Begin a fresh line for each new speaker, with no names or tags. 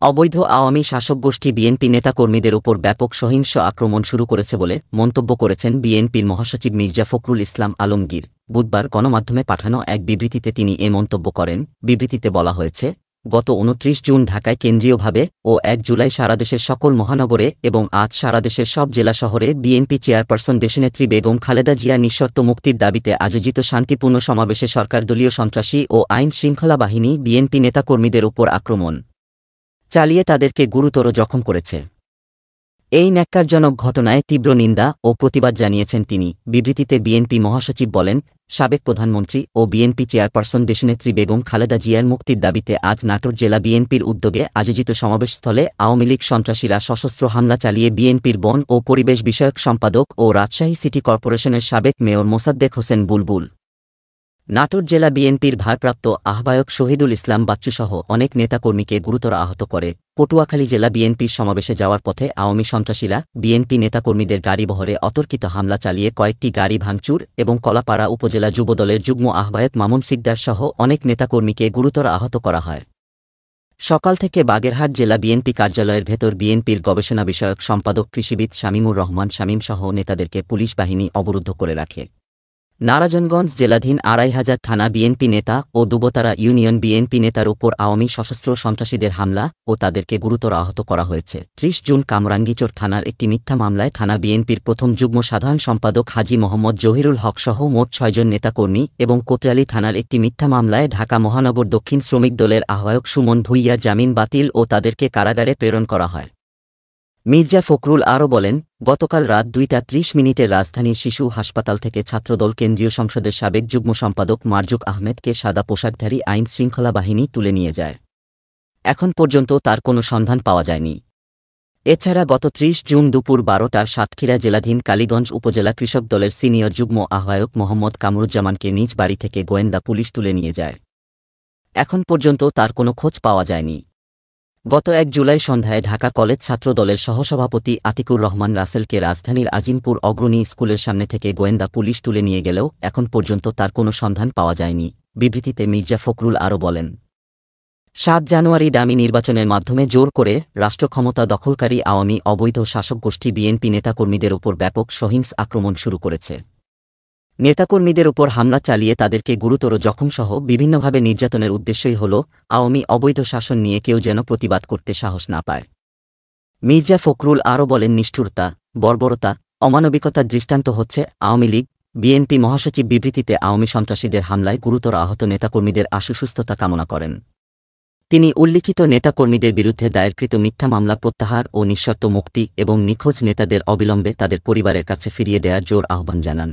অবৈধ আওয়ামী শাসকগোষ্ঠী বিএনপি নেতাকর্মীদের উপর ব্যাপক সহিংস আক্রমণ শুরু করেছে বলে মন্তব্য করেছেন বিএনপির মহাসচিব মির্জা ফখরুল ইসলাম আলমগীর। বুধবার গণমাধ্যমে পাঠানো এক বিবৃতিতে তিনি এ মন্তব্য করেন। বিবৃতিতে বলা হয়েছে, গত ২৯ জুন ঢাকায় কেন্দ্রীয়ভাবে ও ১ জুলাই সারাদেশের সকল মহানগরে এবং আজ সারাদেশের সব জেলা শহরে বিএনপি চেয়ারপারসন দেশনেত্রী বেগম খালেদা জিয়া নিঃশর্ত মুক্তির দাবিতে আয়োজিত শান্তিপূর্ণ সমাবেশে সরকারদলীয় সন্ত্রাসী ও আইন শৃঙ্খলা বাহিনী বিএনপি নেতাকর্মীদের উপর আক্রমণ চালিয়ে তাদেরকে গুরুতর জখম করেছে। এই ন্যাক্কারজনক ঘটনায় তীব্র নিন্দা ও প্রতিবাদ জানিয়েছেন তিনি। বিবৃতিতে বিএনপি মহাসচিব বলেন, সাবেক প্রধানমন্ত্রী ও বিএনপি চেয়ারপারসন দেশনেত্রী বেগম খালেদা জিয়ার মুক্তির দাবিতে আজ নাটোর জেলা বিএনপির উদ্যোগে আয়োজিত সমাবেশস্থলে আওয়ামী লীগ সন্ত্রাসীরা সশস্ত্র হামলা চালিয়ে বিএনপির বন ও পরিবেশ বিষয়ক সম্পাদক ও রাজশাহী সিটি কর্পোরেশনের সাবেক মেয়র মোসাদ্দেক হোসেন বুলবুল, নাটোর জেলা বিএনপির ভারপ্রাপ্ত আহ্বায়ক শহীদুল ইসলাম বাচ্চুসহ অনেক নেতাকর্মীকে গুরুতর আহত করে। পটুয়াখালী জেলা বিএনপির সমাবেশে যাওয়ার পথে আওয়ামী সন্ত্রাসীরা বিএনপি নেতাকর্মীদের গাড়িবহরে অতর্কিত হামলা চালিয়ে কয়েকটি গাড়ি ভাঙচুর এবং কলাপাড়া উপজেলা যুবদলের যুগ্ম আহ্বায়ক মামুন সিকদার সহ অনেক নেতাকর্মীকে গুরুতর আহত করা হয়। সকাল থেকে বাগেরহাট জেলা বিএনপি কার্যালয়ের ভেতর বিএনপির গবেষণা বিষয়ক সম্পাদক কৃষিবিদ শামীমুর রহমান শামীম সহ নেতাদেরকে পুলিশ বাহিনী অবরুদ্ধ করে রাখে। নারায়ণগঞ্জ জেলাধীন ২৫০০ থানা বিএনপি নেতা ও দুবতারা ইউনিয়ন বিএনপি নেতার উপর আওয়ামী সশস্ত্র সন্ত্রাসীদের হামলা ও তাদেরকে গুরুতর আহত করা হয়েছে। ৩০ জুন কামরাঙ্গীরচর থানার একটি মিথ্যা মামলায় থানা বিএনপির প্রথম যুগ্ম সাধারণ সম্পাদক হাজী মোহাম্মদ জহিরুল হক সহ মোট ৬ জন নেতাকর্মী এবং কোতোয়ালী থানার একটি মিথ্যা মামলায় ঢাকা মহানগর দক্ষিণ শ্রমিক দলের আহ্বায়ক সুমন ভূঁইয়ার জামিন বাতিল ও তাদেরকে কারাগারে প্রেরণ করা হয়। মির্জা ফখরুল আরও বলেন, গতকাল রাত ২টা ৩০ মিনিটে রাজধানীর শিশু হাসপাতাল থেকে ছাত্রদল কেন্দ্রীয় সংসদের সাবেক যুগ্ম সম্পাদক মারজুক আহমেদকে সাদা পোশাকধারী আইন শৃঙ্খলা বাহিনী তুলে নিয়ে যায়। এখন পর্যন্ত তার কোনো সন্ধান পাওয়া যায়নি। এছাড়া গত ৩০ জুন দুপুর ১২টায় সাতক্ষীরা জেলাধীন কালীগঞ্জ উপজেলা কৃষক দলের সিনিয়র যুগ্ম আহ্বায়ক মোহাম্মদ কামরুজ্জামানকে নিজ বাড়ি থেকে গোয়েন্দা পুলিশ তুলে নিয়ে যায়। এখন পর্যন্ত তার কোনো খোঁজ পাওয়া যায়নি। গত ১ জুলাই সন্ধ্যায় ঢাকা কলেজ ছাত্র দলের সহসভাপতি আতিকুর রহমান রাসেলকে রাজধানীর আজিমপুর অগ্রণী স্কুলের সামনে থেকে গোয়েন্দা পুলিশ তুলে নিয়ে গেলেও এখন পর্যন্ত তার কোনো সন্ধান পাওয়া যায়নি। বিবৃতিতে মির্জা ফখরুল আরও বলেন, ৭ জানুয়ারি ডামি নির্বাচনের মাধ্যমে জোর করে রাষ্ট্রক্ষমতা দখলকারী আওয়ামী অবৈধ শাসকগোষ্ঠী বিএনপি নেতাকর্মীদের উপর ব্যাপক সহিংস আক্রমণ শুরু করেছে। নেতাকর্মীদের উপর হামলা চালিয়ে তাদেরকে গুরুতর জখমসহ বিভিন্নভাবে নির্যাতনের উদ্দেশ্যই হল আওয়ামী অবৈধ শাসন নিয়ে কেউ যেন প্রতিবাদ করতে সাহস না পায়। মির্জা ফখরুল আরও বলেন, নিষ্ঠুরতা, বর্বরতা, অমানবিকতার দৃষ্টান্ত হচ্ছে আওয়ামী লীগ। বিএনপি মহাসচিব বিবৃতিতে আওয়ামী সন্ত্রাসীদের হামলায় গুরুতর আহত নেতাকর্মীদের আশুসুস্থতা কামনা করেন। তিনি উল্লিখিত নেতাকর্মীদের বিরুদ্ধে দায়েরকৃত মিথ্যা মামলা প্রত্যাহার ও নিঃশর্ত মুক্তি এবং নিখোঁজ নেতাদের অবিলম্বে তাদের পরিবারের কাছে ফিরিয়ে দেওয়ার জোর আহ্বান জানান।